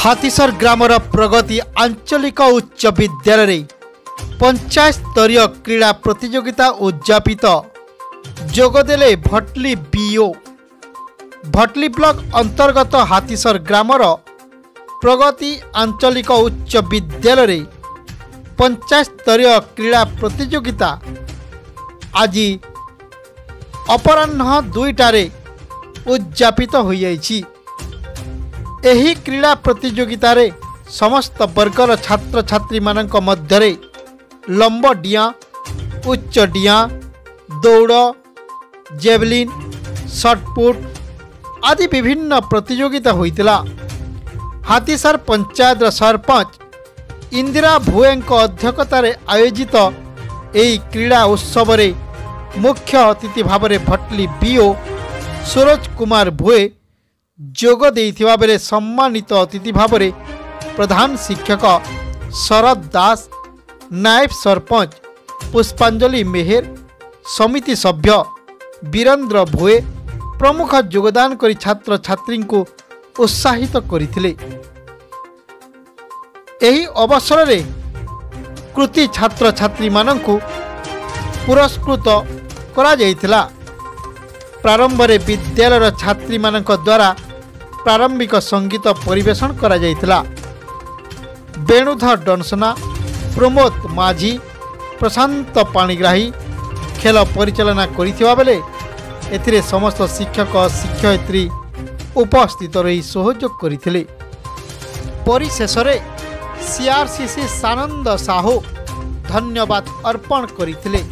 हाथीसर grammar प्रगति आंचलिक उच्च विद्यालय पंचायत स्तरीय क्रीड़ा प्रतियोगिता उद्यापित जोगदेले भटली बीओ भटली ब्लॉक अंतर्गत हाथीसर ग्रामर प्रगति आंचलिक उच्च विद्यालय पंचायत स्तरीय क्रीड़ा प्रतियोगिता आज अपराह्न 2टारे उद्यापित होइछि। एही क्रीड़ा प्रतियोगिता रे समस्त वर्गर छात्र छात्री मानक मध्यरे लंब डिया उच्च डिया दौड़ जेवलिन शॉटपुट आदि विभिन्न प्रतियोगिता होइतिला। हाथीसर पंचायत सरपंच इंदिरा भुएंको अध्यक्षतार आयोजित एही क्रीड़ा उत्सव रे मुख्य अतिथि भावरे भटली बीओ सूरज कुमार भुए जोग देइथिबा बेले सम्मानित अतिथि भावरे प्रधान शिक्षक शरद दास नायब सरपंच पुष्पांजलि मेहर समिति सभ्य वीरेंद्र भुए प्रमुख योगदान करी छात्र छात्री को उत्साहित करथिले। एही अवसर रे कृति छात्र छात्री माननकु पुरस्कृत करा जायतिला। प्रारंभ रे विद्यालय छात्री मानक द्वारा प्रारंभिक संगीत परिवेषण करा जायतिला। वेणुधर डनसना प्रमोद माझी प्रशांत पाणिग्राही खेल परिचालना करिथिबा बेले एथिरे समस्त शिक्षक शिक्षयित्री उपस्थित रही सहयोग करथिले। परिशेष रे सीआरसीसी सानंद साहू धन्यवाद अर्पण करथिले।